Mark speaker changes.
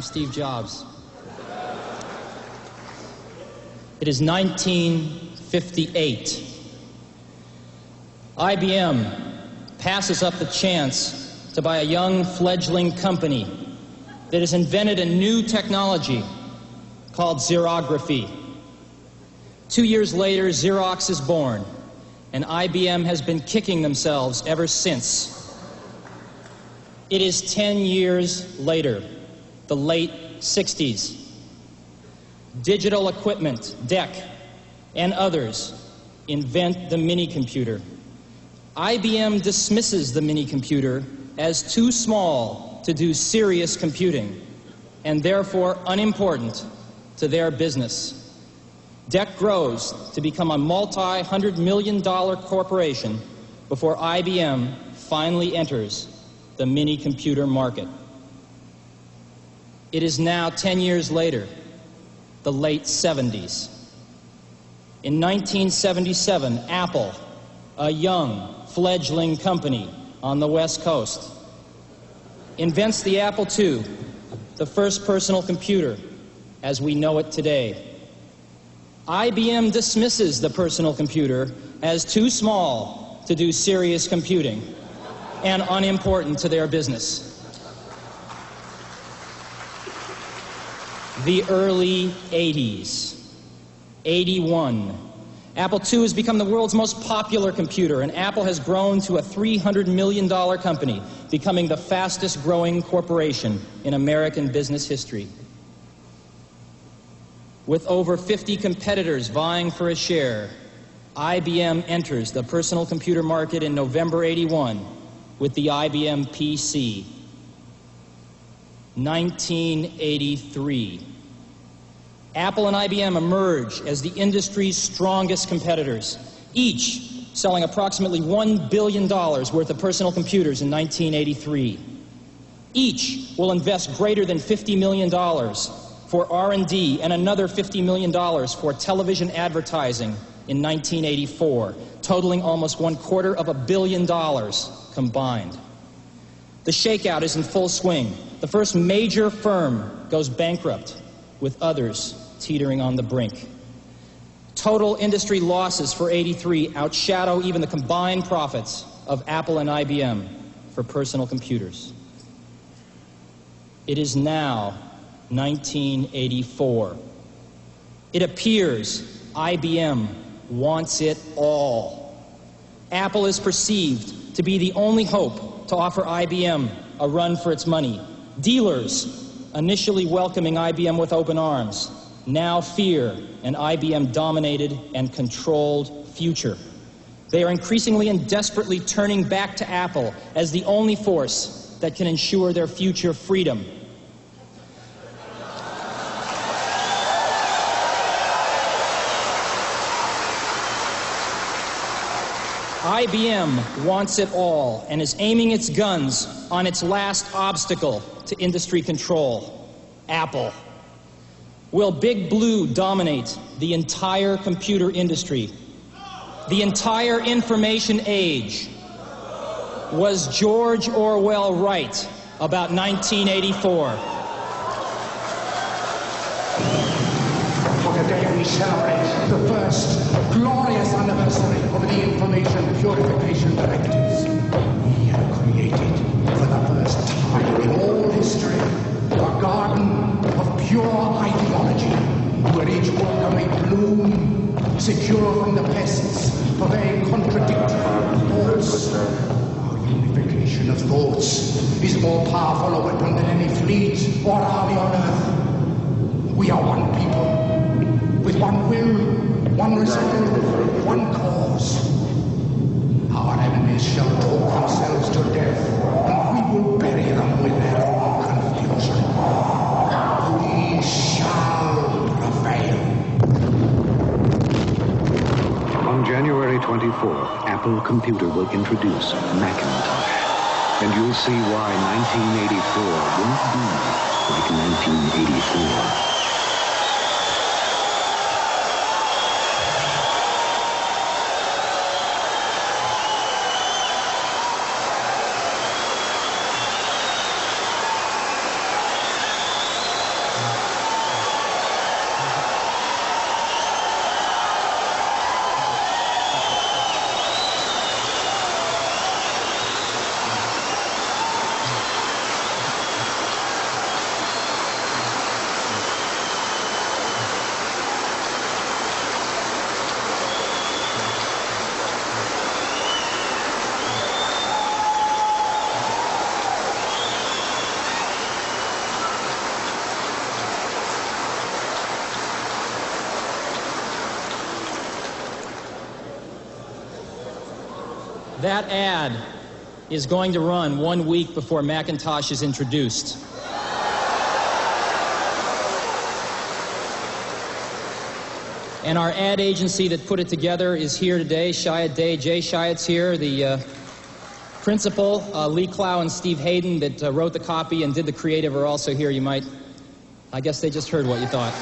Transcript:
Speaker 1: I'm Steve Jobs. It is 1958. IBM passes up the chance to buy a young fledgling company that has invented a new technology called xerography. 2 years later, Xerox is born, and IBM has been kicking themselves ever since. It is 10 years later, the late 60s. Digital Equipment, DEC, and others invent the mini-computer. IBM dismisses the mini-computer as too small to do serious computing, and therefore unimportant to their business. DEC grows to become a multi-hundred-million-dollar corporation before IBM finally enters the mini-computer market. It is now 10 years later, the late 70s. In 1977, Apple, a young, fledgling company on the West Coast, invents the Apple II, the first personal computer as we know it today. IBM dismisses the personal computer as too small to do serious computing and unimportant to their business. The early 80s. 81. Apple II has become the world's most popular computer, and Apple has grown to a $300 million company, becoming the fastest growing corporation in American business history. With over 50 competitors vying for a share, IBM enters the personal computer market in November 81 with the IBM PC. 1983. Apple and IBM emerge as the industry's strongest competitors, each selling approximately $1 billion worth of personal computers in 1983. Each will invest greater than $50 million for R&D and another $50 million for television advertising in 1984, totaling almost $250 million combined. The shakeout is in full swing. The first major firm goes bankrupt, with others teetering on the brink. Total industry losses for 83 outshadow even the combined profits of Apple and IBM for personal computers. It is now 1984. It appears IBM wants it all. Apple is perceived to be the only hope to offer IBM a run for its money. Dealers, initially welcoming IBM with open arms, now fear an IBM-dominated and controlled future. They are increasingly and desperately turning back to Apple as the only force that can ensure their future freedom. IBM wants it all and is aiming its guns on its last obstacle to industry control, Apple. Will Big Blue dominate the entire computer industry? The entire information age? Was George Orwell right about 1984?
Speaker 2: For today we celebrate the first glorious anniversary of the Information Purification Directives. We have created, for the first time in all history, a garden of pure ideology, where each worker may bloom, secure from the pests of vague contradictory thoughts. Our unification of thoughts is more powerful a weapon than any fleet or army on earth. We are one people, with one will, one resolve, one cause. Our enemies shall talk themselves to death, and we will bury them with their own confusion. We shall prevail.
Speaker 3: On January 24th, Apple Computer will introduce Macintosh. And you'll see why 1984 won't be like 1984.
Speaker 1: That ad is going to run 1 week before Macintosh is introduced. And our ad agency that put it together is here today. Chiat Day, Jay Chiat's here. The principal, Lee Clow and Steve Hayden, that wrote the copy and did the creative, are also here. You might, I guess they just heard what you thought.